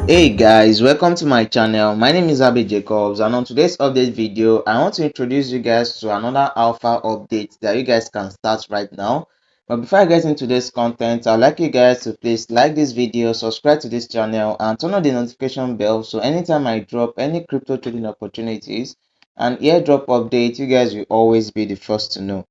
Hey guys, welcome to my channel. My name is Abi Jacobs, and on today's update video I want to introduce you guys to another alpha update that you guys can start right now. But before I get into this content, I'd like you guys to please like this video, subscribe to this channel, and turn on the notification bell so anytime I drop any crypto trading opportunities and airdrop update, you guys will always be the first to know.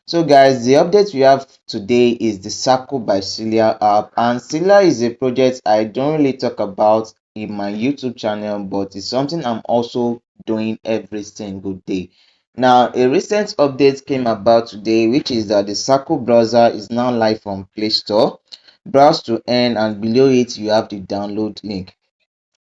So guys, the update we have today is the Circle by Celia app, and Celia is a project I don't really talk about in my YouTube channel, but it's something I'm also doing every single day. Now, a recent update came about today, which is that the Circle browser is now live on Play Store. Browse to earn, and below it you have the download link.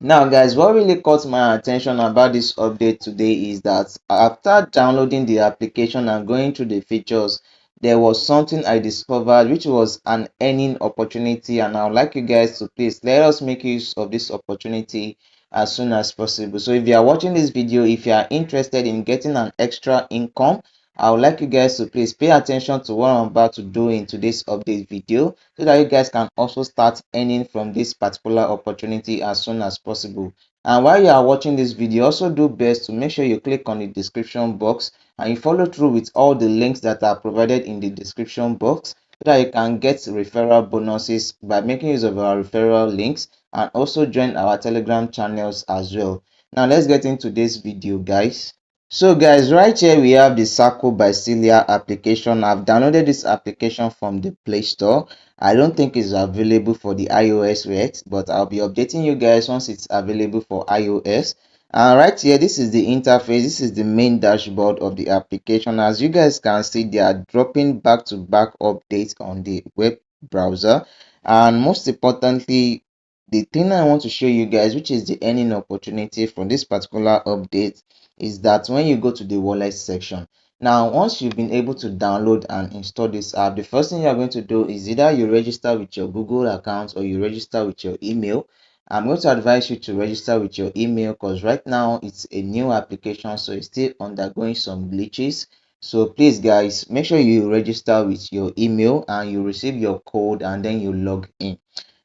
Now guys, what really caught my attention about this update today is that after downloading the application and going through the features, there was something I discovered which was an earning opportunity, and I would like you guys to please let us make use of this opportunity as soon as possible. So if you are watching this video, if you are interested in getting an extra income, I would like you guys to please pay attention to what I'm about to do in today's update video so that you guys can also start earning from this particular opportunity as soon as possible. And while you are watching this video, also do best to make sure you click on the description box and you follow through with all the links that are provided in the description box so that you can get referral bonuses by making use of our referral links, and also join our Telegram channels as well. Now let's get into this video, guys. So guys, right here we have the Circle by Celia application. I've downloaded this application from the Play Store. I don't think it's available for the iOS yet, but I'll be updating you guys once it's available for iOS. And right here, this is the interface. This is the main dashboard of the application. As you guys can see, they are dropping back-to-back updates on the web browser. And most importantly, the thing I want to show you guys, which is the earning opportunity from this particular update, is that when you go to the wallet section, now once you've been able to download and install this app, the first thing you're going to do is either you register with your Google account or you register with your email. I'm going to advise you to register with your email because right now it's a new application, so it's still undergoing some glitches. So please guys, make sure you register with your email and you receive your code and then you log in.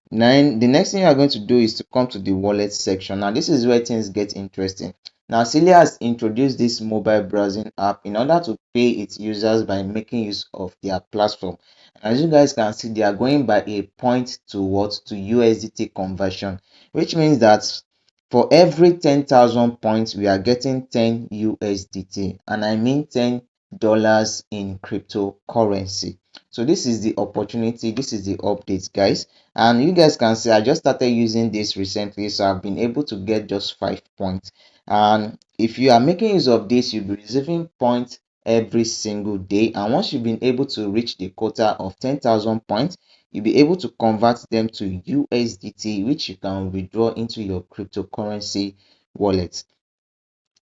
Then the next thing you are going to do is to come to the wallet section. Now this is where things get interesting. Now Celia has introduced this mobile browsing app in order to pay its users by making use of their platform. As you guys can see, they are going by a point to what, to USDT conversion, which means that for every 10,000 points we are getting 10 USDT, and I mean $10 in cryptocurrency. So this is the opportunity, this is the update, guys. And you guys can see I just started using this recently, so I've been able to get just 5 points. And if you are making use of this, you'll be receiving points every single day, and once you've been able to reach the quota of 10,000 points, you'll be able to convert them to USDT, which you can withdraw into your cryptocurrency wallet.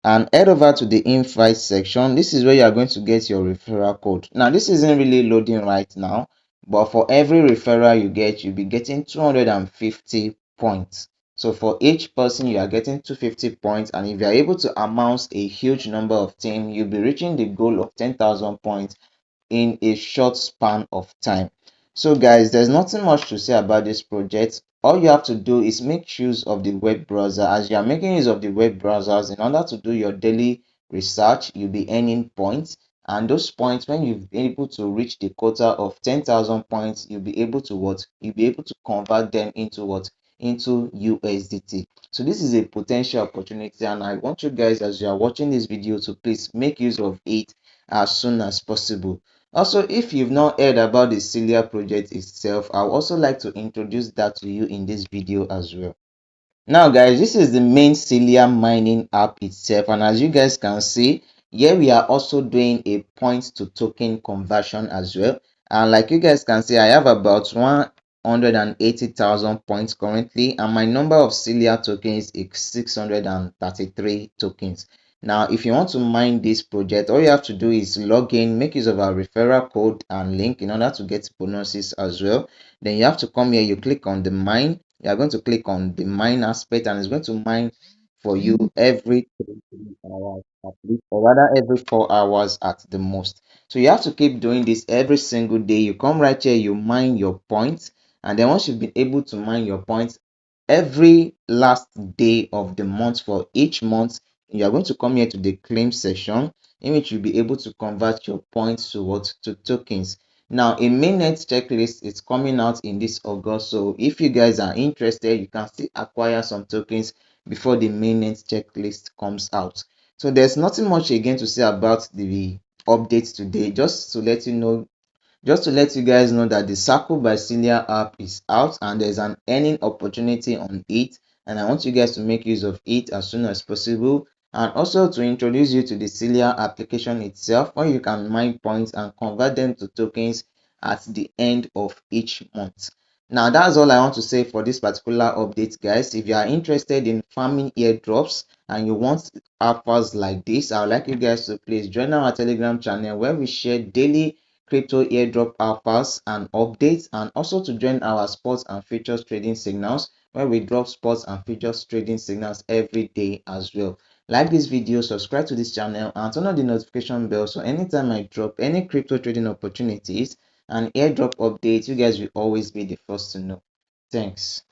And head over to the invite section. This is where you are going to get your referral code. Now this isn't really loading right now, but for every referral you get, you'll be getting 250 points. So for each person you are getting 250 points, and if you are able to amass a huge number of team, you'll be reaching the goal of 10,000 points in a short span of time. So guys, there's nothing much to say about this project. All you have to do is make use of the web browser. As you are making use of the web browsers in order to do your daily research, you'll be earning points, and those points, when you've been able to reach the quota of 10,000 points, you'll be able to what, you'll be able to convert them into what, into USDT. So this is a potential opportunity, and I want you guys, as you are watching this video, to please make use of it as soon as possible. Also, if you've not heard about the Celia project itself, I would also like to introduce that to you in this video as well. Now guys, this is the main Celia mining app itself, and as you guys can see, here we are also doing a point to token conversion as well. And like you guys can see, I have about 180,000 points currently, and my number of Celia tokens is 633 tokens. Now, if you want to mine this project, all you have to do is log in, make use of our referral code and link in order to get bonuses as well. Then you have to come here, you click on the mine. You are going to click on the mine aspect, and it's going to mine for you every 3 hours at least, or rather every 4 hours at the most. So you have to keep doing this every single day. You come right here, you mine your points, and then once you've been able to mine your points, every last day of the month for each month, you are going to come here to the claim section, in which you'll be able to convert your points to what, to tokens. Now a mainnet checklist is coming out in this August, so if you guys are interested, you can still acquire some tokens before the mainnet checklist comes out. So there's nothing much again to say about the updates today. Just to let you guys know that the Circle by Celia app is out and there's an earning opportunity on it, and I want you guys to make use of it as soon as possible, and also to introduce you to the Celia application itself, where you can mine points and convert them to tokens at the end of each month. Now that's all I want to say for this particular update, guys. If you are interested in farming airdrops and you want offers like this, I would like you guys to please join our Telegram channel, where we share daily crypto airdrop offers and updates, and also to join our sports and futures trading signals, where we drop sports and futures trading signals every day as well. Like this video, subscribe to this channel, and turn on the notification bell so anytime I drop any crypto trading opportunities and airdrop updates, you guys will always be the first to know. Thanks.